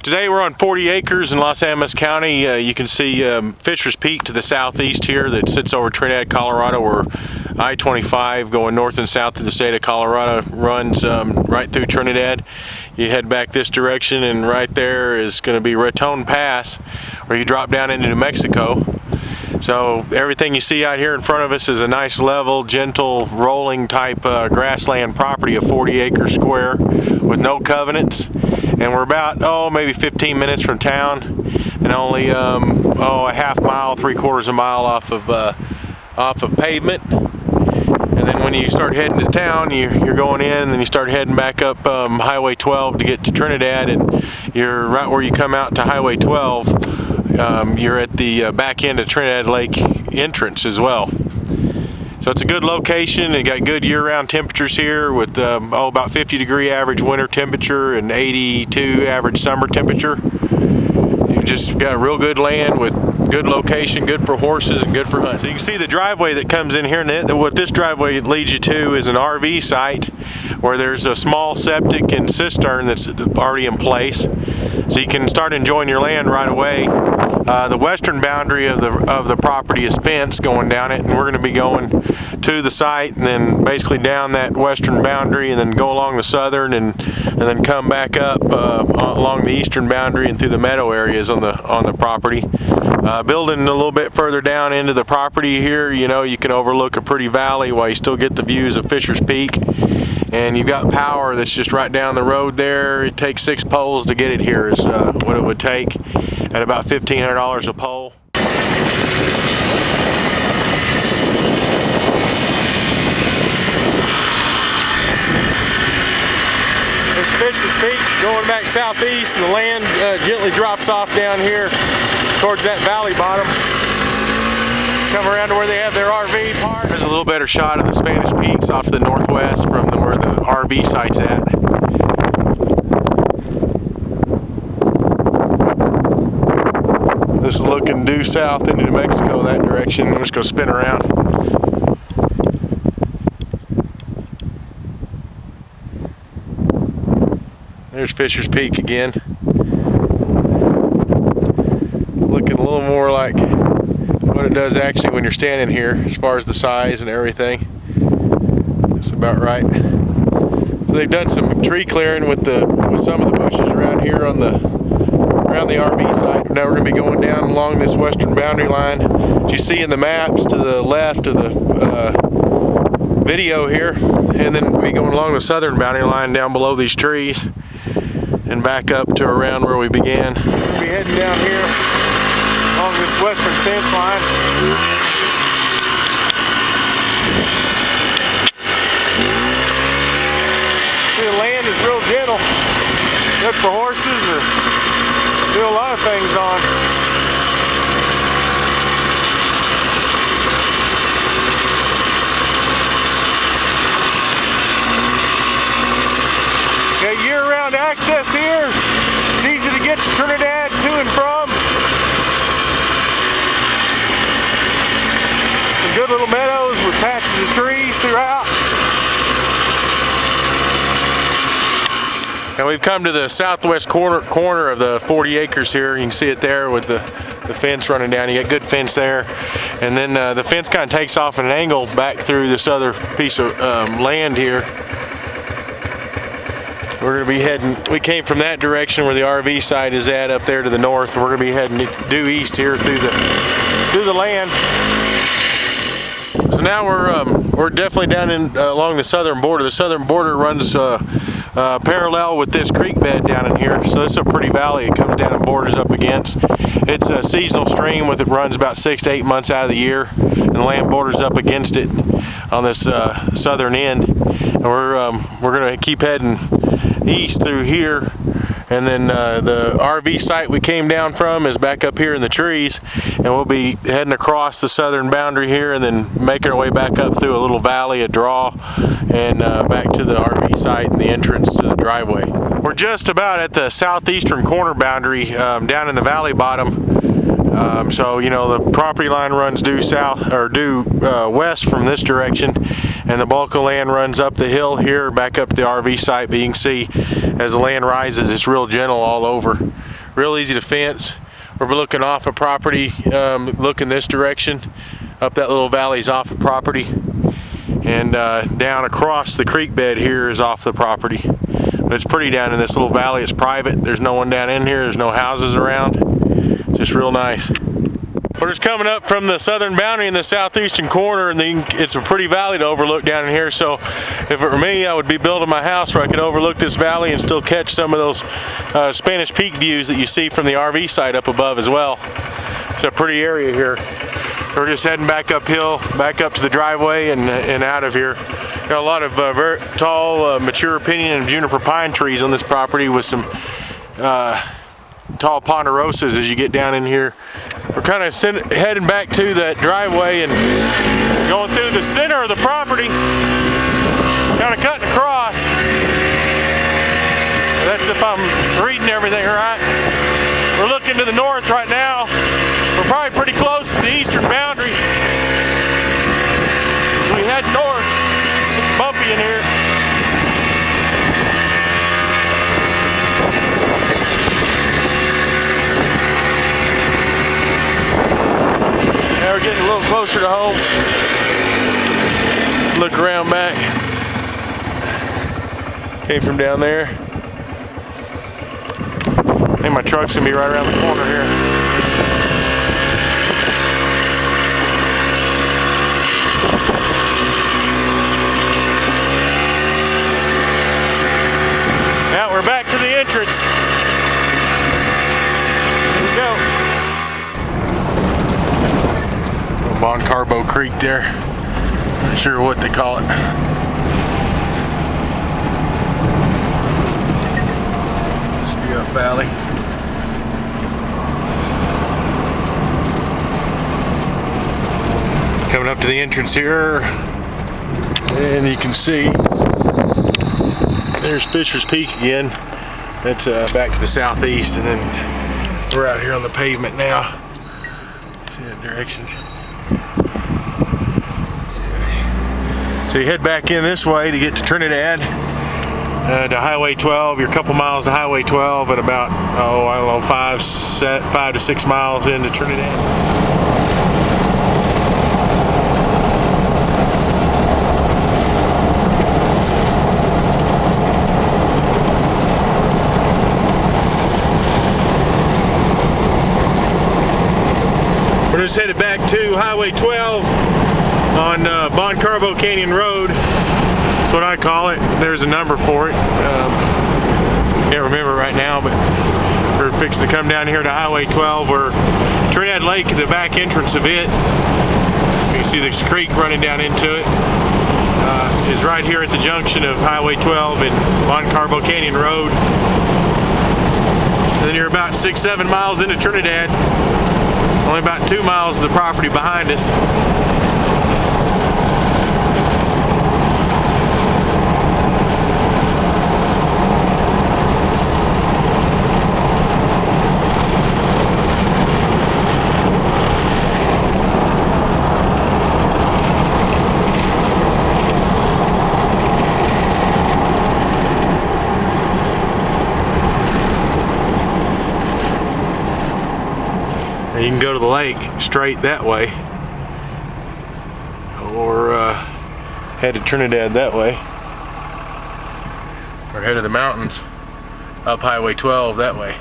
Today we're on 40 acres in Los Animas County. You can see Fisher's Peak to the southeast here that sits over Trinidad, Colorado, where I-25 going north and south through the state of Colorado runs right through Trinidad. You head back this direction and right there is going to be Raton Pass, where you drop down into New Mexico. So everything you see out here in front of us is a nice level, gentle, rolling type grassland property of 40 acres square with no covenants. And we're about, maybe 15 minutes from town and only, a half mile, 3/4 of a mile off of pavement. And then when you start heading to town, you're going in and then you start heading back up Highway 12 to get to Trinidad, and you're right where you come out to Highway 12. You're at the back end of Trinidad Lake entrance as well. So it's a good location and got good year-round temperatures here with about 50-degree average winter temperature and 82 average summer temperature. You've just got real good land with good location, good for horses and good for hunting. So you can see the driveway that comes in here, and what this driveway leads you to is an RV site where there's a small septic and cistern that's already in place. So you can start enjoying your land right away. The western boundary of the property is fenced going down it, and we're going to be going to the site and then basically down that western boundary and then go along the southern and then come back up along the eastern boundary and through the meadow areas on the property. Building a little bit further down into the property here, you can overlook a pretty valley while you still get the views of Fisher's Peak. And you've got power that's just right down the road there. It takes 6 poles to get it here is what it would take at about $1,500 a pole. There's Fisher's Peak going back southeast, and the land gently drops off down here towards that valley bottom. Come around to where they have their RV park. There's a little better shot of the Spanish Peaks off to the northwest from where the RV site's at. This is looking due south into New Mexico that direction. I'm just going to spin around. There's Fisher's Peak again. Looking a little more like what it does actually when you're standing here as far as the size and everything. That's about right. So they've done some tree clearing with some of the bushes around here around the RV site. Now we're going to be going down along this western boundary line. As you see in the maps to the left of the video here, and then we'll be going along the southern boundary line down below these trees and back up to around where we began. We're going to be heading down here along this western fence line. See, the land is real gentle. Good for horses or do a lot of things on. Got year-round access here. It's easy to get to Trinidad to and from. Some good little meadows with patches of trees throughout. And we've come to the southwest corner of the 40 acres here. You can see it there with the fence running down. You got good fence there. And then the fence kind of takes off at an angle back through this other piece of land here. We're going to be heading, we came from that direction where the RV site is at up there to the north. We're going to be heading due east here through the land. So now we're definitely down along the southern border. The southern border runs parallel with this creek bed down in here. So it's a pretty valley it comes down and borders up against. It's a seasonal stream it runs about 6 to 8 months out of the year, and the land borders up against it on this southern end. And we're going to keep heading east through here, and then the RV site we came down from is back up here in the trees, and we'll be heading across the southern boundary here and then making our way back up through a little valley, a draw, and back to the RV site and the entrance to the driveway. We're just about at the southeastern corner boundary down in the valley bottom. So the property line runs due south or due west from this direction, and the bulk of land runs up the hill here back up to the RV site. But you can see as the land rises, it's real gentle all over. real easy to fence. We're looking off a property, looking this direction. Up that little valley is off the property. And down across the creek bed here is off the property. But it's pretty down in this little valley. It's private. There's no one down in here. There's no houses around. Just real nice. We're just coming up from the southern boundary in the southeastern corner, and it's a pretty valley to overlook down in here. So if it were me, I would be building my house where I could overlook this valley and still catch some of those Spanish Peak views that you see from the RV site up above as well. It's a pretty area here. We're just heading back uphill, back up to the driveway and out of here. Got a lot of very tall, mature pinyon and juniper pine trees on this property with some tall ponderosas as you get down in here. We're kind of heading back to that driveway and going through the center of the property, kind of cutting across. That's if I'm reading everything right. We're looking to the north right now. We're probably pretty close to the eastern boundary. As we head north, it's bumpy in here. Now we're getting a little closer to home. Look around back. Came from down there. I think my truck's gonna be right around the corner here. Now we're back to the entrance. Here we go. Bon Carbo Creek there. Not sure what they call it. Stuff Valley. Coming up to the entrance here, and you can see there's Fisher's Peak again. That's back to the southeast, and then we're out here on the pavement now. See that direction. So you head back in this way to get to Trinidad, to Highway 12. You're a couple miles to Highway 12 and about, oh, I don't know, 5 to 6 miles into Trinidad. We're just headed back to Highway 12 on Bon Carbo Canyon Road. That's what I call it. There's a number for it. Can't remember right now, but we're fixing to come down here to Highway 12 where Trinidad Lake, the back entrance of it, you can see this creek running down into it, is right here at the junction of Highway 12 and Bon Carbo Canyon Road. And then you're about 6-7 miles into Trinidad. Only about 2 miles of the property behind us. You can go to the lake straight that way, or head to Trinidad that way, or head to the mountains up Highway 12 that way.